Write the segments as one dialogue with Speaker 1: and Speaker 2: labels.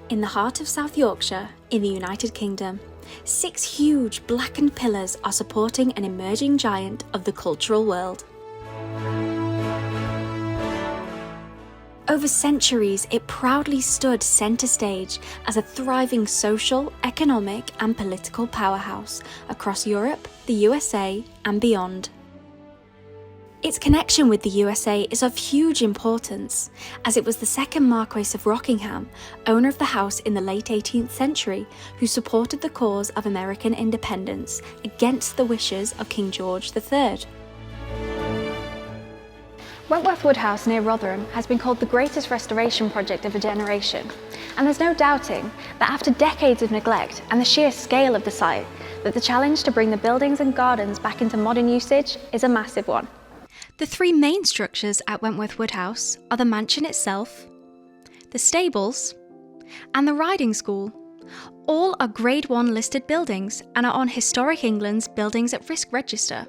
Speaker 1: In the heart of South Yorkshire, in the United Kingdom, 6 huge blackened pillars are supporting an emerging giant of the cultural world. Over centuries, it proudly stood centre stage as a thriving social, economic and political powerhouse across Europe, the USA and beyond. Its connection with the USA is of huge importance, as it was the second Marquess of Rockingham, owner of the house in the late 18th century, who supported the cause of American independence against the wishes of King George III.
Speaker 2: Wentworth Woodhouse near Rotherham has been called the greatest restoration project of a generation, and there's no doubting that after decades of neglect and the sheer scale of the site, that the challenge to bring the buildings and gardens back into modern usage is a massive one.
Speaker 1: The 3 main structures at Wentworth Woodhouse are the mansion itself, the stables, and the riding school. All are Grade 1 listed buildings and are on Historic England's Buildings at Risk register,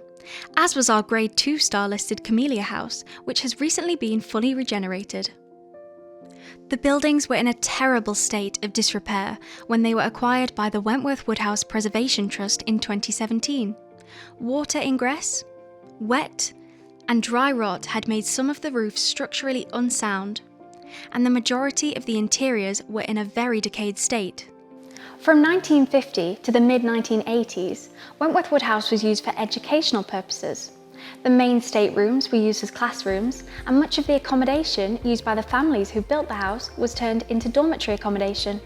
Speaker 1: as was our Grade 2 star listed Camellia House, which has recently been fully regenerated. The buildings were in a terrible state of disrepair when they were acquired by the Wentworth Woodhouse Preservation Trust in 2017. Water ingress, wet, and dry rot had made some of the roofs structurally unsound, and the majority of the interiors were in a very decayed state.
Speaker 2: From 1950 to the mid-1980s, Wentworth Woodhouse was used for educational purposes. The main staterooms were used as classrooms, and much of the accommodation used by the families who built the house was turned into dormitory accommodation.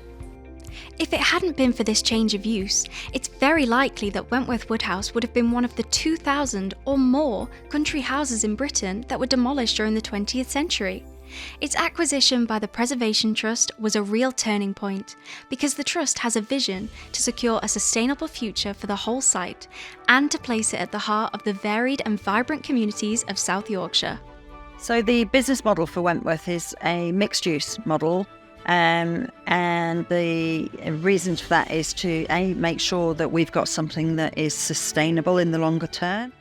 Speaker 1: If it hadn't been for this change of use, it's very likely that Wentworth Woodhouse would have been one of the 2,000 or more country houses in Britain that were demolished during the 20th century. Its acquisition by the Preservation Trust was a real turning point, because the Trust has a vision to secure a sustainable future for the whole site and to place it at the heart of the varied and vibrant communities of South Yorkshire.
Speaker 3: So the business model for Wentworth is a mixed-use model. And the reason for that is to make sure that we've got something that is sustainable in the longer term.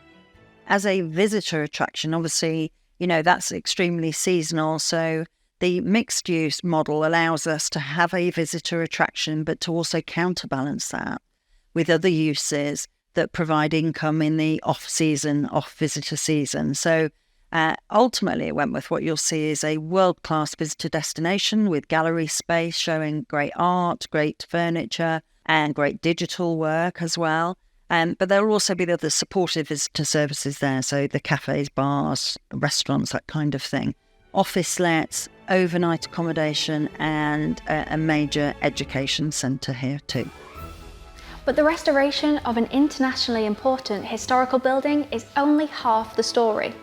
Speaker 3: As a visitor attraction, obviously, that's extremely seasonal. So the mixed use model allows us to have a visitor attraction, but to also counterbalance that with other uses that provide income in the off-season, off-visitor season. So ultimately at Wentworth, what you'll see is a world-class visitor destination with gallery space showing great art, great furniture, and great digital work as well. But there will also be the other supportive visitor services there, so the cafes, bars, restaurants, that kind of thing. Office lets, overnight accommodation, and a major education centre here too.
Speaker 2: But the restoration of an internationally important historical building is only half the story.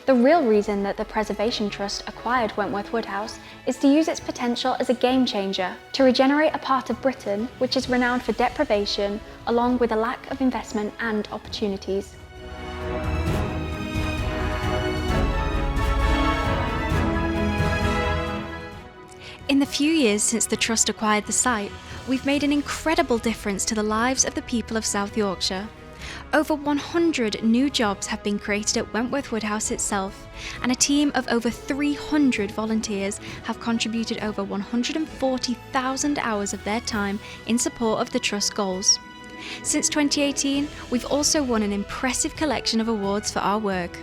Speaker 2: The real reason that the Preservation Trust acquired Wentworth Woodhouse is to use its potential as a game changer to regenerate a part of Britain which is renowned for deprivation, along with a lack of investment and opportunities.
Speaker 1: In the few years since the Trust acquired the site, we've made an incredible difference to the lives of the people of South Yorkshire. Over 100 new jobs have been created at Wentworth Woodhouse itself, and a team of over 300 volunteers have contributed over 140,000 hours of their time in support of the Trust goals. Since 2018, we've also won an impressive collection of awards for our work.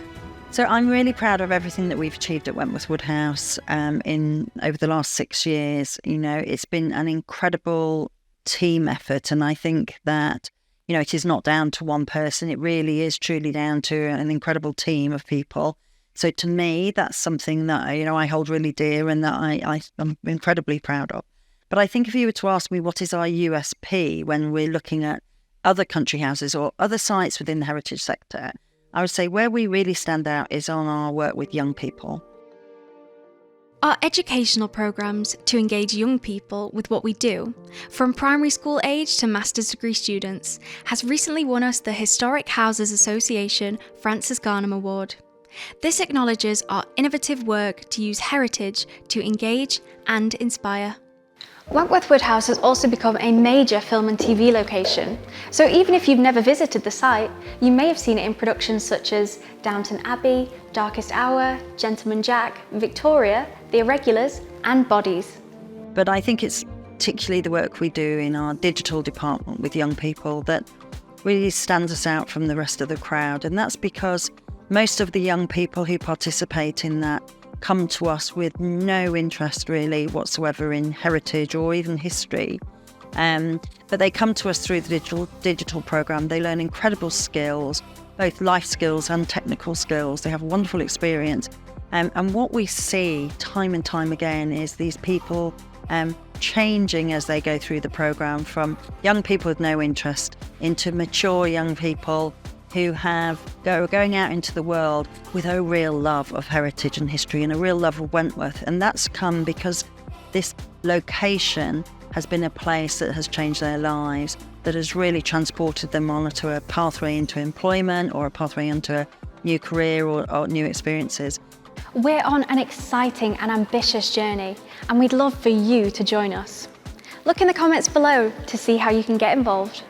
Speaker 3: So I'm really proud of everything that we've achieved at Wentworth Woodhouse over the last 6 years. It's been an incredible team effort, and I think that it is not down to one person. It really is truly down to an incredible team of people. So to me, that's something that, I hold really dear and that I'm incredibly proud of. But I think if you were to ask me what is our USP when we're looking at other country houses or other sites within the heritage sector, I would say where we really stand out is on our work with young people.
Speaker 1: Our educational programmes to engage young people with what we do, from primary school age to master's degree students, has recently won us the Historic Houses Association Francis Garnham Award. This acknowledges our innovative work to use heritage to engage and inspire.
Speaker 2: Wentworth Woodhouse has also become a major film and TV location, so even if you've never visited the site, you may have seen it in productions such as Downton Abbey, Darkest Hour, Gentleman Jack, Victoria, The Irregulars and Bodies.
Speaker 3: But I think it's particularly the work we do in our digital department with young people, that really stands us out from the rest of the crowd. And that's because most of the young people who participate in that come to us with no interest really whatsoever in heritage or even history. But they come to us through the digital program. They learn incredible skills, both life skills and technical skills. They have a wonderful experience. And what we see time and time again is these people changing as they go through the program, from young people with no interest into mature young people who are going out into the world with a real love of heritage and history and a real love of Wentworth. And that's come because this location has been a place that has changed their lives, that has really transported them onto a pathway into employment or a pathway into a new career or new experiences.
Speaker 2: We're on an exciting and ambitious journey, and we'd love for you to join us. Look in the comments below to see how you can get involved.